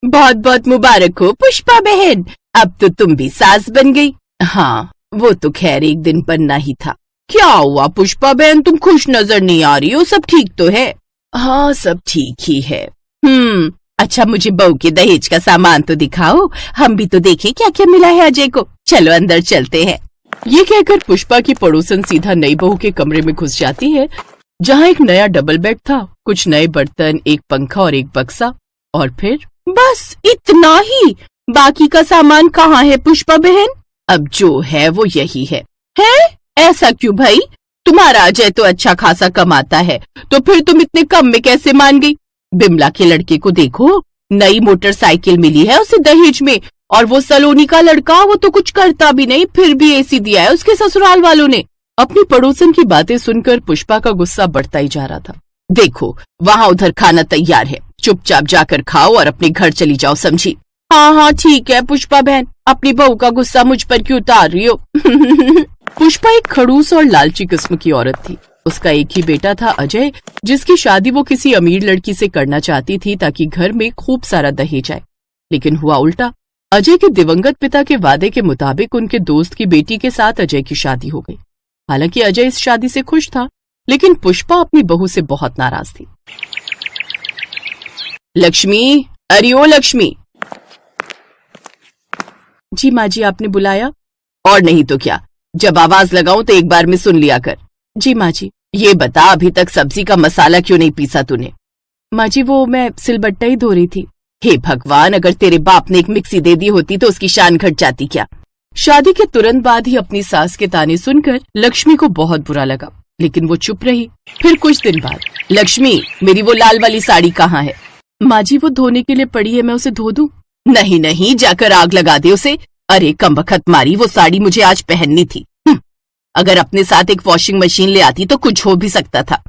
बहुत बहुत मुबारक हो पुष्पा बहन, अब तो तुम भी सास बन गई। हाँ, वो तो खैर एक दिन बनना ही था। क्या हुआ पुष्पा बहन, तुम खुश नजर नहीं आ रही हो? सब ठीक तो है? हाँ, सब ठीक ही है। अच्छा, मुझे बहू के दहेज का सामान तो दिखाओ, हम भी तो देखें क्या क्या मिला है अजय को। चलो अंदर चलते हैं। ये कहकर पुष्पा की पड़ोसन सीधा नई बहू के कमरे में घुस जाती है, जहाँ एक नया डबल बेड था, कुछ नए बर्तन, एक पंखा और एक बक्सा। और फिर बस इतना ही? बाकी का सामान कहाँ है पुष्पा बहन? अब जो है वो यही है। ऐसा क्यों भाई? तुम्हारा अजय तो अच्छा खासा कमाता है, तो फिर तुम इतने कम में कैसे मान गई? बिमला के लड़के को देखो, नई मोटरसाइकिल मिली है उसे दहेज में, और वो सलोनी का लड़का, वो तो कुछ करता भी नहीं, फिर भी एसी दिया है उसके ससुराल वालों ने। अपनी पड़ोसन की बातें सुनकर पुष्पा का गुस्सा बढ़ता ही जा रहा था। देखो, वहाँ उधर खाना तैयार है, चुपचाप जाकर खाओ और अपने घर चली जाओ, समझी? हाँ हाँ ठीक है पुष्पा बहन, अपनी बहू का गुस्सा मुझ पर क्यों उतार रही हो? पुष्पा एक खड़ूस और लालची किस्म की औरत थी। उसका एक ही बेटा था अजय, जिसकी शादी वो किसी अमीर लड़की से करना चाहती थी ताकि घर में खूब सारा दहेज आए। लेकिन हुआ उल्टा। अजय के दिवंगत पिता के वादे के मुताबिक उनके दोस्त की बेटी के साथ अजय की शादी हो गई। हालांकि अजय इस शादी से खुश था, लेकिन पुष्पा अपनी बहू से बहुत नाराज थी। लक्ष्मी, अरे ओ लक्ष्मी। जी माँ जी, आपने बुलाया? और नहीं तो क्या, जब आवाज लगाऊं तो एक बार में सुन लिया कर। जी माँ जी। ये बता, अभी तक सब्जी का मसाला क्यों नहीं पीसा तूने? माँ जी, वो मैं सिलबट्टा ही धो रही थी। हे भगवान, अगर तेरे बाप ने एक मिक्सी दे दी होती तो उसकी शान घट जाती क्या? शादी के तुरंत बाद ही अपनी सास के ताने सुनकर लक्ष्मी को बहुत बुरा लगा, लेकिन वो चुप रही। फिर कुछ दिन बाद, लक्ष्मी, मेरी वो लाल वाली साड़ी कहाँ है? माँ जी, वो धोने के लिए पड़ी है, मैं उसे धो दूं? नहीं नहीं, जाकर आग लगा दे उसे। अरे कमबख्त मारी, वो साड़ी मुझे आज पहननी थी। अगर अपने साथ एक वॉशिंग मशीन ले आती तो कुछ हो भी सकता था।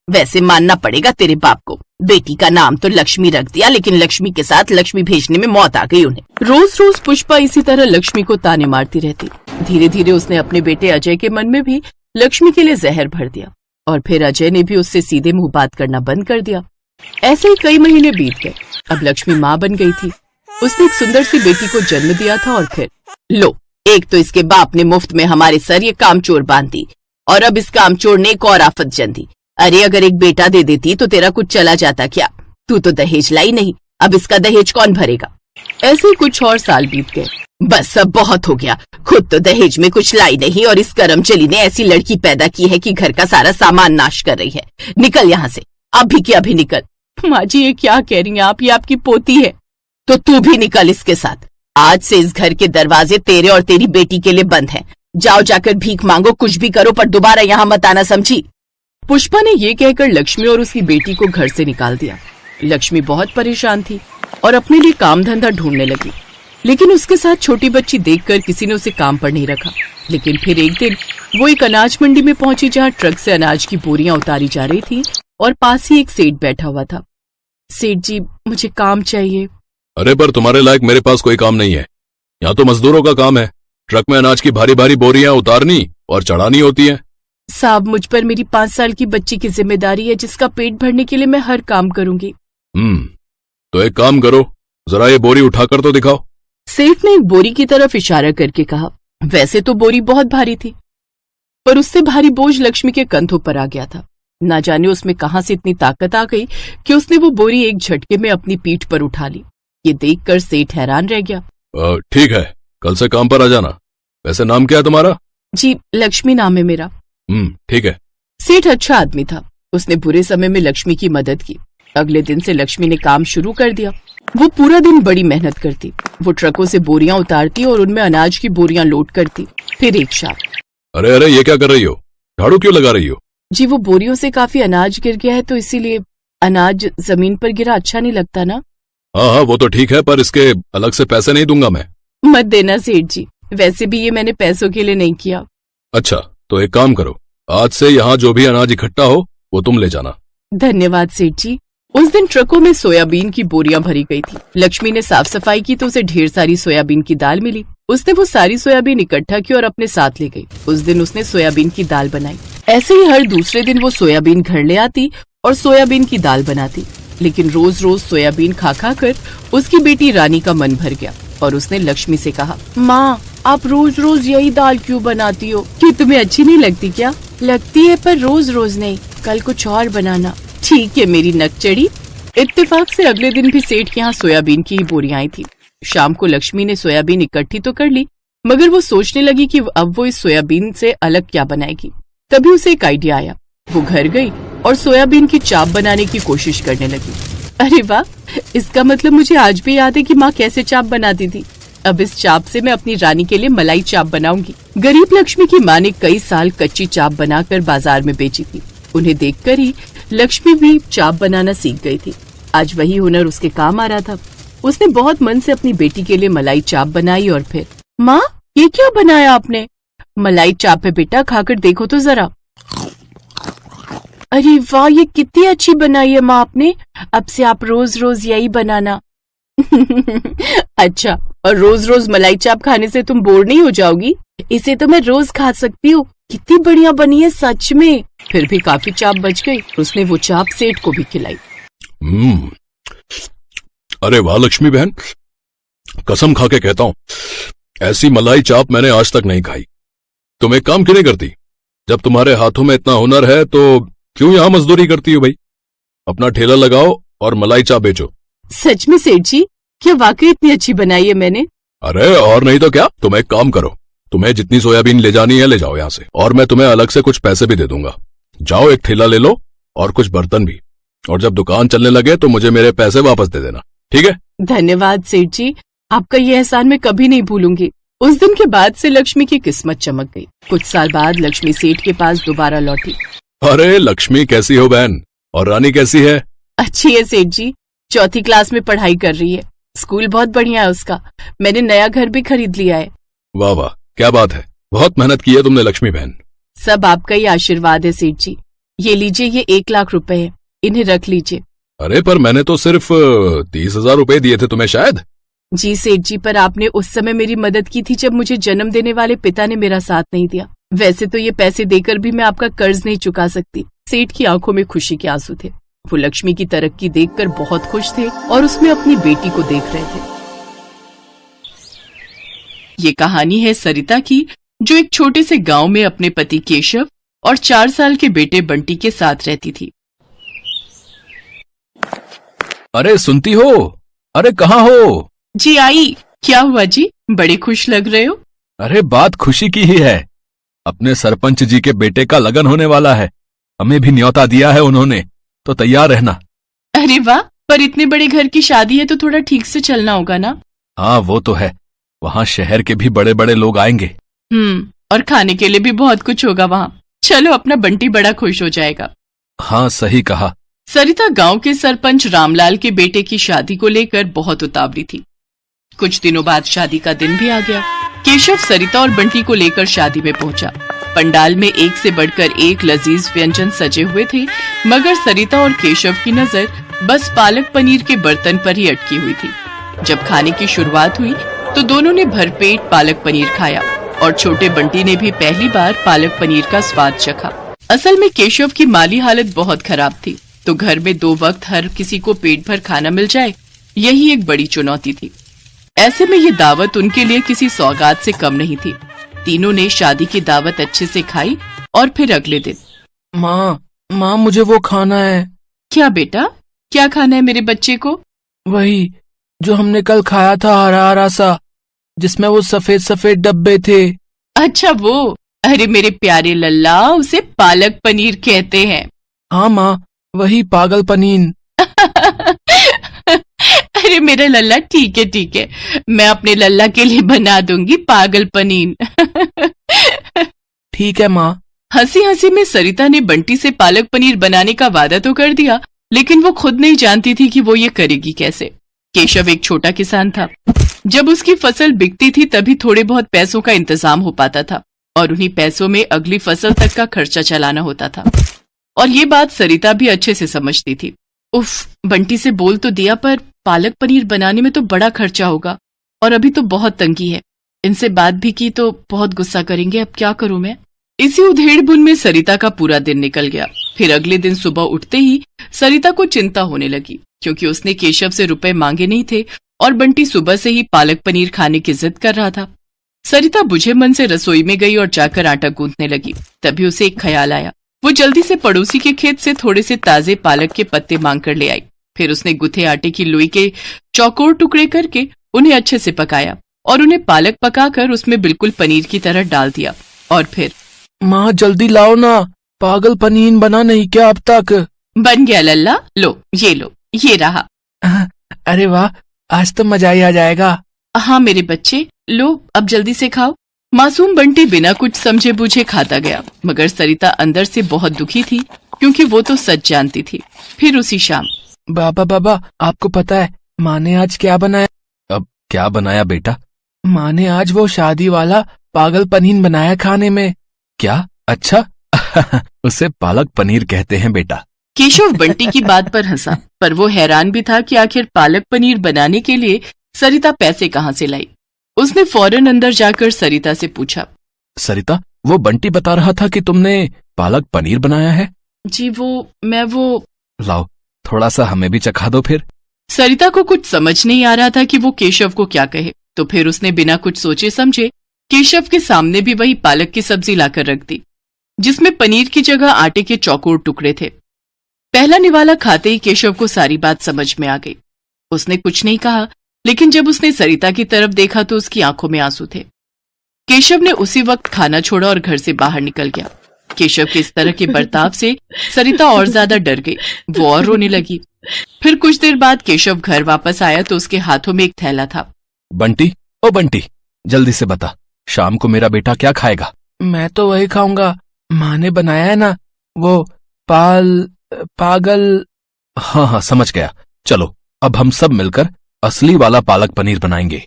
वैसे मानना पड़ेगा तेरे बाप को, बेटी का नाम तो लक्ष्मी रख दिया, लेकिन लक्ष्मी के साथ लक्ष्मी भेजने में मौत आ गई उन्हें। रोज रोज पुष्पा इसी तरह लक्ष्मी को ताने मारती रहती। धीरे धीरे उसने अपने बेटे अजय के मन में भी लक्ष्मी के लिए जहर भर दिया, और फिर अजय ने भी उससे सीधे मुंह बात करना बंद कर दिया। ऐसे ही कई महीने बीत गए। अब लक्ष्मी माँ बन गई थी। उसने एक सुंदर सी बेटी को जन्म दिया था, और फिर लो, एक तो इसके बाप ने मुफ्त में हमारे सर ये कामचोर बांध दी, और अब इस कामचोर ने एक और आफत जन दी। अरे अगर एक बेटा दे देती तो तेरा कुछ चला जाता क्या? तू तो दहेज लाई नहीं, अब इसका दहेज कौन भरेगा? ऐसे ही कुछ और साल बीत गए। बस अब बहुत हो गया, खुद तो दहेज में कुछ लाई नहीं, और इस करमचली ने ऐसी लड़की पैदा की है कि घर का सारा सामान नाश कर रही है। निकल यहाँ से, अभी की अभी निकल। माँ जी, ये क्या कह रही हैं आप? ये आपकी पोती है। तो तू भी निकल इसके साथ। आज से इस घर के दरवाजे तेरे और तेरी बेटी के लिए बंद हैं। जाओ, जाकर भीख मांगो, कुछ भी करो, पर दोबारा यहाँ मत आना, समझी? पुष्पा ने ये कहकर लक्ष्मी और उसकी बेटी को घर से निकाल दिया। लक्ष्मी बहुत परेशान थी और अपने लिए काम धंधा ढूंढने लगी, लेकिन उसके साथ छोटी बच्ची देखकर किसी ने उसे काम पर नहीं रखा। लेकिन फिर एक दिन वो एक अनाज मंडी में पहुंची, जहाँ ट्रक से अनाज की बोरियां उतारी जा रही थी, और पास ही एक सेठ बैठा हुआ था। सेठ जी, मुझे काम चाहिए। अरे पर तुम्हारे लायक मेरे पास कोई काम नहीं है, यहाँ तो मजदूरों का काम है। ट्रक में अनाज की भारी भारी बोरियां उतारनी और चढ़ानी होती है। साहब, मुझ पर मेरी 5 साल की बच्ची की जिम्मेदारी है, जिसका पेट भरने के लिए मैं हर काम करूंगी। तो एक काम करो, जरा ये बोरी उठाकर तो दिखाओ। सेठ ने एक बोरी की तरफ इशारा करके कहा। वैसे तो बोरी बहुत भारी थी, पर उससे भारी बोझ लक्ष्मी के कंधों पर आ गया था। ना जाने उसमें कहां से इतनी ताकत आ गई कि उसने वो बोरी एक झटके में अपनी पीठ पर उठा ली। ये देखकर सेठ हैरान रह गया। ठीक है, कल से काम पर आ जाना। वैसे नाम क्या है तुम्हारा? जी, लक्ष्मी नाम है मेरा। ठीक है। सेठ अच्छा आदमी था, उसने बुरे समय में लक्ष्मी की मदद की। अगले दिन से लक्ष्मी ने काम शुरू कर दिया। वो पूरा दिन बड़ी मेहनत करती। वो ट्रकों से बोरियां उतारती और उनमें अनाज की बोरियां लोड करती। फिर एक शाम, अरे अरे, ये क्या कर रही हो? झाड़ू क्यों लगा रही हो? जी, वो बोरियों से काफी अनाज गिर गया है, तो इसीलिए। अनाज जमीन पर गिरा अच्छा नहीं लगता ना। हाँ, वो तो ठीक है, पर इसके अलग से पैसे नहीं दूंगा मैं। मत देना सेठ जी, वैसे भी ये मैंने पैसों के लिए नहीं किया। अच्छा, तो एक काम करो, आज से यहाँ जो भी अनाज इकट्ठा हो वो तुम ले जाना। धन्यवाद सेठ जी। उस दिन ट्रकों में सोयाबीन की बोरियां भरी गई थी। लक्ष्मी ने साफ सफाई की तो उसे ढेर सारी सोयाबीन की दाल मिली। उसने वो सारी सोयाबीन इकट्ठा की और अपने साथ ले गई। उस दिन उसने सोयाबीन की दाल बनाई। ऐसे ही हर दूसरे दिन वो सोयाबीन घर ले आती और सोयाबीन की दाल बनाती। लेकिन रोज रोज सोयाबीन खा खा कर उसकी बेटी रानी का मन भर गया और उसने लक्ष्मी से कहा, माँ आप रोज रोज यही दाल क्यों बनाती हो? कि तुम्हें अच्छी नहीं लगती क्या? लगती है पर रोज रोज नहीं, कल कुछ और बनाना। ठीक है मेरी नकचड़ी। इत्तेफाक से अगले दिन भी सेठ के यहाँ सोयाबीन की ही बोरियां आई थी। शाम को लक्ष्मी ने सोयाबीन इकट्ठी तो कर ली, मगर वो सोचने लगी कि अब वो इस सोयाबीन से अलग क्या बनाएगी। तभी उसे एक आइडिया आया। वो घर गई और सोयाबीन की चाप बनाने की कोशिश करने लगी। अरे वाह, इसका मतलब मुझे आज भी याद है कि माँ कैसे चाप बनाती थी। अब इस चाप से मैं अपनी रानी के लिए मलाई चाप बनाऊंगी। गरीब लक्ष्मी की माँ ने कई साल कच्ची चाप बनाकर बाजार में बेची थी। उन्हें देखकर ही लक्ष्मी भी चाप बनाना सीख गई थी। आज वही हुनर उसके काम आ रहा था। उसने बहुत मन से अपनी बेटी के लिए मलाई चाप बनाई और फिर, माँ ये क्या बनाया आपने? मलाई चाप है बेटा, खाकर देखो तो जरा। अरे वाह, ये कितनी अच्छी बनाई है माँ आपने। अब से आप रोज रोज यही बनाना। अच्छा, और रोज रोज मलाई चाप खाने से तुम बोर नहीं हो जाओगी? इसे तो मैं रोज खा सकती हूँ। कितनी बढ़िया बनी है सच में। फिर भी काफी चाप बच गई। उसने वो चाप सेठ को भी खिलाई। अरे वाह लक्ष्मी बहन, कसम खा के कहता हूँ ऐसी मलाई चाप मैंने आज तक नहीं खाई। तुम एक काम क्यों नहीं करती? जब तुम्हारे हाथों में इतना हुनर है तो क्यों यहाँ मजदूरी करती हो भाई? अपना ठेला लगाओ और मलाई चाप बेचो। सच में सेठ जी, क्या वाकई इतनी अच्छी बनाई है मैंने? अरे और नहीं तो क्या। तुम एक काम करो, तुम्हें जितनी सोयाबीन ले जानी है ले जाओ यहाँ से, और मैं तुम्हें अलग से कुछ पैसे भी दे दूंगा। जाओ एक ठेला ले लो और कुछ बर्तन भी, और जब दुकान चलने लगे तो मुझे मेरे पैसे वापस दे देना, ठीक है? धन्यवाद सेठ जी, आपका ये एहसान मैं कभी नहीं भूलूंगी। उस दिन के बाद से लक्ष्मी की किस्मत चमक गई। कुछ साल बाद लक्ष्मी सेठ के पास दोबारा लौटी। अरे लक्ष्मी कैसी हो बहन? और रानी कैसी है? अच्छी है सेठ जी, 4th क्लास में पढ़ाई कर रही है। स्कूल बहुत बढ़िया है उसका। मैंने नया घर भी खरीद लिया है। वाह वाह, क्या बात है। बहुत मेहनत की है तुमने लक्ष्मी बहन। सब आपका ही आशीर्वाद है सेठ जी। ये लीजिए, ये 1 लाख रुपए है, इन्हें रख लीजिए। अरे पर मैंने तो सिर्फ 30,000 रुपए दिए थे तुम्हें शायद। जी सेठ जी, पर आपने उस समय मेरी मदद की थी जब मुझे जन्म देने वाले पिता ने मेरा साथ नहीं दिया। वैसे तो ये पैसे देकर भी मैं आपका कर्ज नहीं चुका सकती। सेठ की आंखों में खुशी के आंसू थे। वो लक्ष्मी की तरक्की देखकर बहुत खुश थे और उसमें अपनी बेटी को देख रहे थे। ये कहानी है सरिता की, जो एक छोटे से गांव में अपने पति केशव और 4 साल के बेटे बंटी के साथ रहती थी। अरे सुनती हो? अरे कहाँ हो? जी आई। क्या हुआ जी, बड़े खुश लग रहे हो? अरे बात खुशी की ही है। अपने सरपंच जी के बेटे का लगन होने वाला है। हमें भी न्योता दिया है उन्होंने, तो तैयार रहना। अरे वाह, पर इतने बड़े घर की शादी है तो थोड़ा ठीक से चलना होगा ना? हाँ वो तो है, वहाँ शहर के भी बड़े बड़े लोग आएंगे। और खाने के लिए भी बहुत कुछ होगा वहाँ। चलो, अपना बंटी बड़ा खुश हो जाएगा। हाँ सही कहा। सरिता गांव के सरपंच रामलाल के बेटे की शादी को लेकर बहुत उतावली थी। कुछ दिनों बाद शादी का दिन भी आ गया। केशव सरिता और बंटी को लेकर शादी में पहुंचा। पंडाल में एक से बढ़कर एक लजीज व्यंजन सजे हुए थे, मगर सरिता और केशव की नजर बस पालक पनीर के बर्तन पर ही अटकी हुई थी। जब खाने की शुरुआत हुई तो दोनों ने भरपेट पालक पनीर खाया और छोटे बंटी ने भी पहली बार पालक पनीर का स्वाद चखा। असल में केशव की माली हालत बहुत खराब थी, तो घर में 2 वक्त हर किसी को पेट भर खाना मिल जाए, यही एक बड़ी चुनौती थी। ऐसे में ये दावत उनके लिए किसी सौगात से कम नहीं थी। तीनों ने शादी की दावत अच्छे से खाई और फिर अगले दिन, माँ मुझे वो खाना है। क्या बेटा, क्या खाना है मेरे बच्चे को? वही जो हमने कल खाया था, हरा हरा सा, जिसमें वो सफेद सफेद डब्बे थे। अच्छा वो, अरे मेरे प्यारे लल्ला, उसे पालक पनीर कहते हैं। हाँ माँ, वही पागल पनीर। अरे मेरा लल्ला, ठीक है, मैं अपने लल्ला के लिए बना दूंगी पागल पनीर। ठीक है माँ। हंसी हंसी में सरिता ने बंटी से पालक पनीर बनाने का वादा तो कर दिया, लेकिन वो खुद नहीं जानती थी कि वो ये करेगी कैसे। केशव एक छोटा किसान था। जब उसकी फसल बिकती थी तभी थोड़े बहुत पैसों का इंतजाम हो पाता था, और उन्हीं पैसों में अगली फसल तक का खर्चा चलाना होता था। और ये बात सरिता भी अच्छे से समझती थी। उफ, बंटी से बोल तो दिया, पर पालक पनीर बनाने में तो बड़ा खर्चा होगा, और अभी तो बहुत तंगी है। इनसे बात भी की तो बहुत गुस्सा करेंगे, अब क्या करूं मैं। इसी उधेड़-बुन में सरिता का पूरा दिन निकल गया। फिर अगले दिन सुबह उठते ही सरिता को चिंता होने लगी। क्योंकि उसने केशव से रुपए मांगे नहीं थे और बंटी सुबह से ही पालक पनीर खाने की जिद कर रहा था। सरिता बुझे मन से रसोई में गई और जाकर आटा गूंथने लगी। तभी उसे एक ख्याल आया। वो जल्दी से पड़ोसी के खेत से थोड़े से ताजे पालक के पत्ते मांग कर ले आई। फिर उसने गुथे आटे की लोई के चौकोर टुकड़े करके उन्हें अच्छे से पकाया और उन्हें पालक पकाकर उसमें बिल्कुल पनीर की तरह डाल दिया। और फिर, माँ जल्दी लाओ ना, पागल पनीर बना नहीं क्या अब तक? बन गया लल्ला, लो, ये रहा। अरे वाह, आज तो मजा ही आ जाएगा। हाँ मेरे बच्चे, लो अब जल्दी से खाओ। मासूम बंटी बिना कुछ समझे बूझे खाता गया, मगर सरिता अंदर से बहुत दुखी थी क्योंकि वो तो सच जानती थी। फिर उसी शाम, बाबा आपको पता है माँ ने आज क्या बनाया? अब क्या बनाया बेटा? माँ ने आज वो शादी वाला पागल पनीर बनाया खाने में। क्या? अच्छा। उसे पालक पनीर कहते हैं बेटा। केशव बंटी की बात पर हंसा, पर वो हैरान भी था कि आखिर पालक पनीर बनाने के लिए सरिता पैसे कहाँ से लाई। उसने फौरन अंदर जाकर सरिता से पूछा, सरिता, वो बंटी बता रहा था कि तुमने पालक पनीर बनाया है। जी मैं लाओ, थोड़ा सा हमें भी चखा दो फिर। सरिता को कुछ समझ नहीं आ रहा था कि वो केशव को क्या कहे, तो फिर उसने बिना कुछ सोचे समझे केशव के सामने भी वही पालक की सब्जी लाकर रख दी, जिसमें पनीर की जगह आटे के चौकोर टुकड़े थे। पहला निवाला खाते ही केशव को सारी बात समझ में आ गई। उसने कुछ नहीं कहा, लेकिन जब उसने सरिता की तरफ देखा तो उसकी आंखों में आंसू थे। केशव ने उसी वक्त खाना छोड़ा और घर से बाहर निकल गया। केशव के इस तरह के बर्ताव से सरिता और ज्यादा डर गई। वो और रोने लगी। फिर कुछ देर बाद केशव घर वापस आया तो उसके हाथों में एक थैला था। बंटी, ओ बंटी, जल्दी से बता, शाम को मेरा बेटा क्या खाएगा? मैं तो वही खाऊंगा, माँ ने बनाया है ना, वो पागल। हाँ, समझ गया। चलो अब हम सब मिलकर असली वाला पालक पनीर बनाएंगे।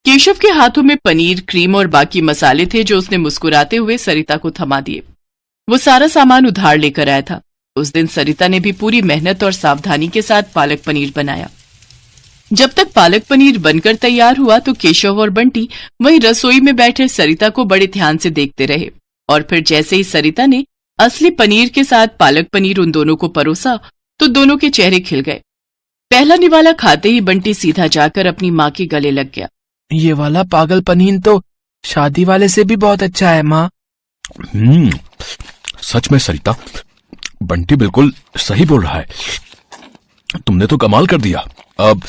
केशव के हाथों में पनीर, क्रीम और बाकी मसाले थे जो उसने मुस्कुराते हुए सरिता को थमा दिए। वो सारा सामान उधार लेकर आया था। उस दिन सरिता ने भी पूरी मेहनत और सावधानी के साथ पालक पनीर बनाया। जब तक पालक पनीर बनकर तैयार हुआ तो केशव और बंटी वहीं रसोई में बैठे सरिता को बड़े ध्यान से देखते रहे। और फिर जैसे ही सरिता ने असली पनीर के साथ पालक पनीर उन दोनों को परोसा तो दोनों के चेहरे खिल गए। पहला निवाला खाते ही बंटी सीधा जाकर अपनी माँ के गले लग गया। ये वाला पागल पनीर तो शादी वाले से भी बहुत अच्छा है माँ। सच में सरिता, बंटी बिल्कुल सही बोल रहा है। तुमने तो कमाल कर दिया। अब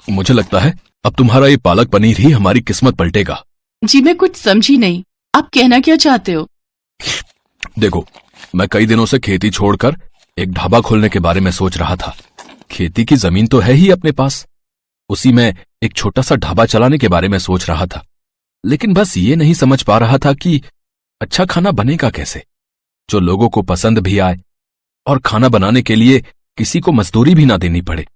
मुझे लगता है अब तुम्हारा ये पालक पनीर ही हमारी किस्मत पलटेगा। जी मैं कुछ समझी नहीं, आप कहना क्या चाहते हो? देखो, मैं कई दिनों से खेती छोड़कर एक ढाबा खोलने के बारे में सोच रहा था। खेती की जमीन तो है ही अपने पास, उसी में एक छोटा सा ढाबा चलाने के बारे में सोच रहा था। लेकिन बस ये नहीं समझ पा रहा था कि अच्छा खाना बनेगा कैसे, जो लोगों को पसंद भी आए और खाना बनाने के लिए किसी को मजदूरी भी ना देनी पड़े।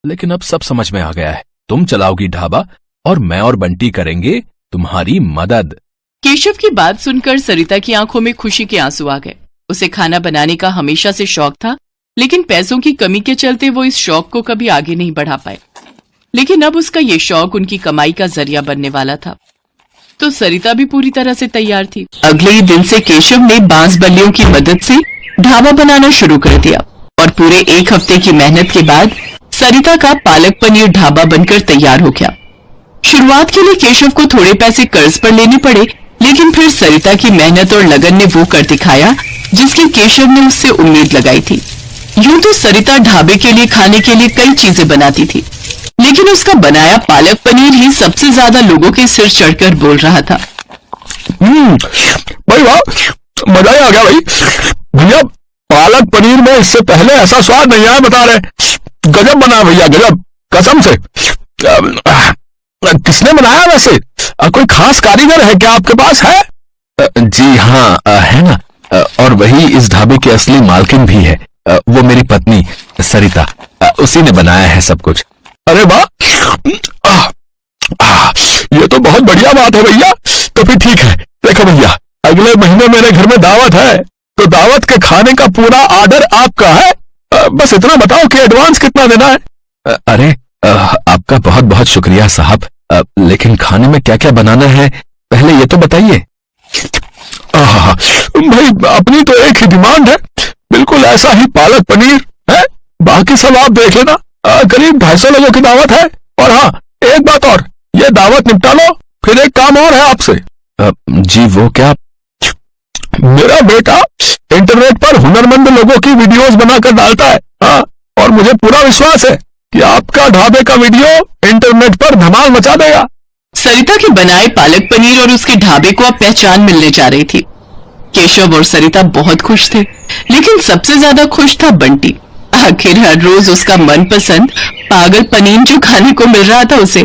लेकिन अब सब समझ में आ गया है। तुम चलाओगी ढाबा और मैं और बंटी करेंगे तुम्हारी मदद। केशव की बात सुनकर सरिता की आंखों में खुशी के आंसू आ गए। उसे खाना बनाने का हमेशा से शौक था, लेकिन पैसों की कमी के चलते वो इस शौक को कभी आगे नहीं बढ़ा पाए। लेकिन अब उसका ये शौक उनकी कमाई का जरिया बनने वाला था, तो सरिता भी पूरी तरह से तैयार थी। अगले ही दिन से केशव ने बांस बल्लियों की मदद से ढाबा बनाना शुरू कर दिया और पूरे एक हफ्ते की मेहनत के बाद सरिता का पालक पनीर ढाबा बनकर तैयार हो गया। शुरुआत के लिए केशव को थोड़े पैसे कर्ज पर लेने पड़े, लेकिन फिर सरिता की मेहनत और लगन ने वो कर दिखाया जिसकी केशव ने उससे उम्मीद लगाई थी। यूं तो सरिता ढाबे के लिए खाने के लिए कई चीजें बनाती थी, लेकिन उसका बनाया पालक पनीर ही सबसे ज्यादा लोगों के सिर चढ़कर बोल रहा था। भाई वाह, मजा ही आ गया भाई। भैया, पालक पनीर में इससे पहले ऐसा स्वाद नहीं आया, बता रहे। गजब बना भैया, गजब, कसम से। किसने बनाया वैसे? कोई खास कारीगर है क्या आपके पास? है? जी हाँ, है ना। और वही इस ढाबे की असली मालकिन भी है। वो मेरी पत्नी सरिता, उसी ने बनाया है सब कुछ। अरे वाह, ये तो बहुत बढ़िया बात है भैया। तो फिर ठीक है, देखो भैया, अगले महीने मेरे घर में दावत है, तो दावत के खाने का पूरा ऑर्डर आपका है। बस इतना बताओ कि एडवांस कितना देना है। अरे आपका बहुत बहुत शुक्रिया साहब, लेकिन खाने में क्या क्या बनाना है पहले ये तो बताइए। भाई, अपनी तो एक ही डिमांड है, बिल्कुल ऐसा ही पालक पनीर है, बाकी सब आप देख लेना। करीब 250 लोगों की दावत है। और हाँ, एक बात और, ये दावत निपटा लो, फिर एक काम और है आपसे। जी वो क्या? मेरा बेटा इंटरनेट पर हुनरमंद लोगों की वीडियोस बनाकर डालता है। हाँ, और मुझे पूरा विश्वास है कि आपका ढाबे का वीडियो इंटरनेट पर धमाल मचा देगा। सरिता के बनाए पालक पनीर और उसके ढाबे को अब पहचान मिलने जा रही थी। केशव और सरिता बहुत खुश थे, लेकिन सबसे ज्यादा खुश था बंटी। आखिर हर रोज उसका मनपसंद पागल पनीर जो खाने को मिल रहा था उसे।